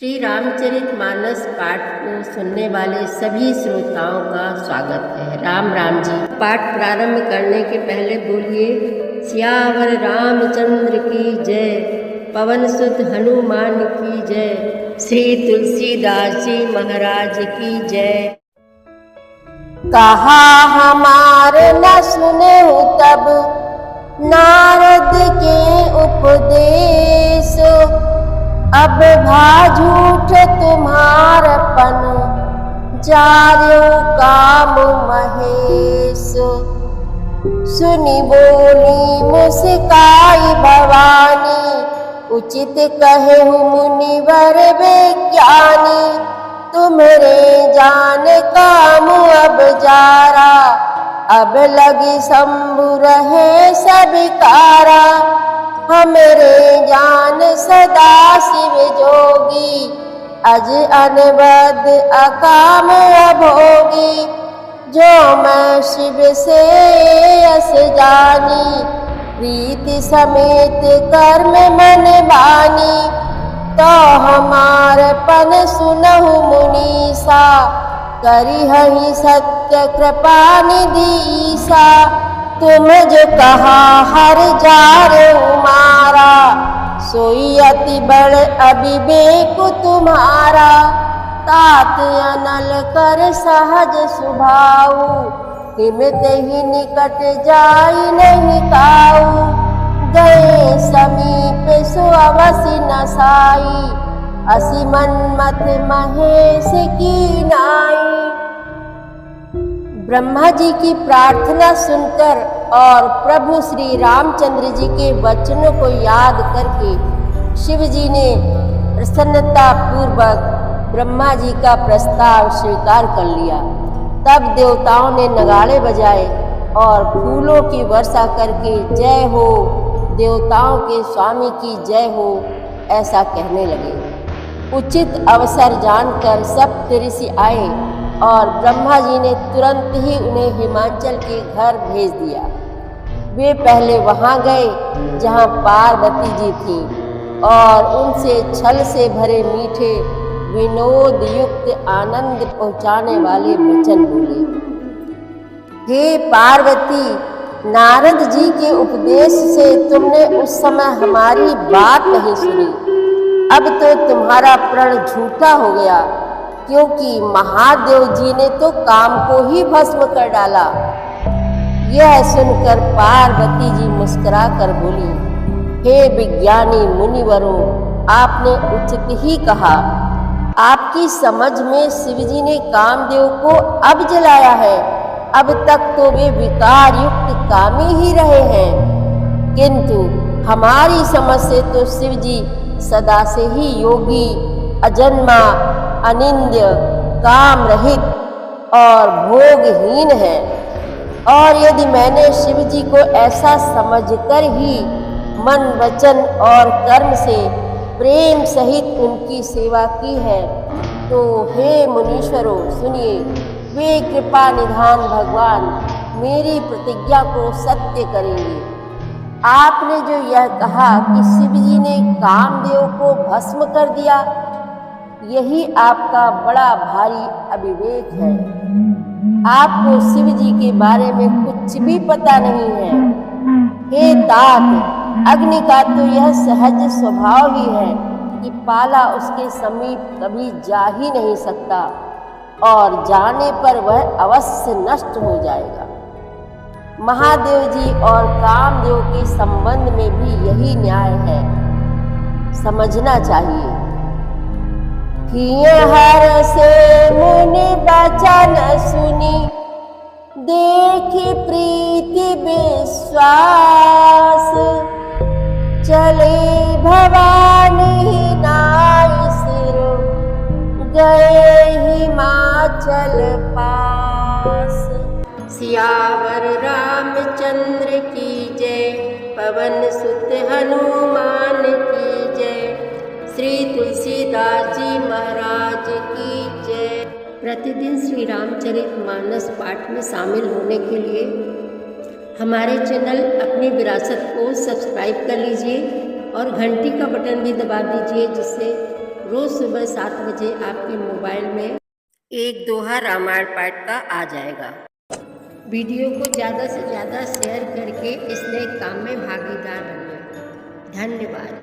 श्री रामचरितमानस पाठ को सुनने वाले सभी श्रोताओं का स्वागत है। राम राम जी। पाठ प्रारंभ करने के पहले बोलिए सियावर रामचंद्र की जय, पवन सुत हनुमान की जय, श्री तुलसीदास जी महाराज की जय। कहा हमारे न सुने तब नारद के उपदेश, अब भा झूठ तुम्हारपन जार्यो काम महेश। सुनी बोली मुस्काई भवानी, उचित कहेहु मुनिवर विज्ञानी। तुम्हरे जान काम अब जारा, अब लगी शंभु रहे सबिकारा। हमरे जान सदा शिव जोगी, अज अनबद अकाम अभोगी। जो मैं शिव से यस जानी, प्रीति समेत कर्म मन बानी। तो हमार पन सुनहु मुनीसा, करिहहि सत्य कृपा निधि ईसा। तुम जो कहा हर जारे मारा, सोई अति बड़ अविवेक तुम्हारा। तात अनल कर सहज सुभाऊ, हिमत ही निकट जाई नहीं काऊ। गए समीप सो अवसि न साई, असि मन्मथ महेश की नाई। ब्रह्मा जी की प्रार्थना सुनकर और प्रभु श्री रामचंद्र जी के वचनों को याद करके शिव जी ने प्रसन्नता पूर्वक ब्रह्मा जी का प्रस्ताव स्वीकार कर लिया। तब देवताओं ने नगाड़े बजाए और फूलों की वर्षा करके जय हो, देवताओं के स्वामी की जय हो, ऐसा कहने लगे। उचित अवसर जानकर सप्त ऋषि आए और ब्रह्मा जी ने तुरंत ही उन्हें हिमाचल के घर भेज दिया। वे पहले वहां गए जहां पार्वती जी थी और उनसे छल से भरे मीठे विनोद युक्त आनंद पहुंचाने वाले वचन बोले। हे पार्वती, नारद जी के उपदेश से तुमने उस समय हमारी बात नहीं सुनी। अब तो तुम्हारा प्रण झूठा हो गया, क्योंकि महादेव जी ने तो काम को ही भस्म कर डाला। यह सुनकर पार्वती जी मुस्कुरा कर बोली, हे विज्ञानी मुनिवरों, आपने उचित ही कहा। आपकी समझ में शिवजी ने कामदेव को अब जलाया है। अब तक तो वे विकार युक्त कामी ही रहे हैं, किंतु हमारी समझ से तो शिवजी सदा से ही योगी, अजन्मा, अनिंद्य, काम रहित और भोगहीन है। और यदि मैंने शिव जी को ऐसा समझकर ही मन वचन और कर्म से प्रेम सहित उनकी सेवा की है, तो हे मुनीश्वरों सुनिए, वे कृपा निधान भगवान मेरी प्रतिज्ञा को सत्य करेंगे। आपने जो यह कहा कि शिव जी ने कामदेव को भस्म कर दिया, यही आपका बड़ा भारी अविवेक है। आपको शिव जी के बारे में कुछ भी पता नहीं है। हे तात, अग्नि का तो यह सहज स्वभाव ही है कि पाला उसके समीप कभी जा ही नहीं सकता और जाने पर वह अवश्य नष्ट हो जाएगा। महादेव जी और कामदेव के संबंध में भी यही न्याय है, समझना चाहिए। हर से मुनि वचन सुनी, देखी प्रीति विश्वास। चले भवानी नाई सिर, गए हिमाचल पास। सियावर रामचंद्र की जय, पवन सुत हनुमान की जय, श्री तुलसीदास जी महाराज की जय। प्रतिदिन श्री रामचरितमानस पाठ में शामिल होने के लिए हमारे चैनल अपनी विरासत को सब्सक्राइब कर लीजिए और घंटी का बटन भी दबा दीजिए, जिससे रोज़ सुबह 7 बजे आपके मोबाइल में एक दोहा रामायण पाठ का आ जाएगा। वीडियो को ज़्यादा से ज़्यादा शेयर करके इस नए काम में भागीदार बनिए। धन्यवाद।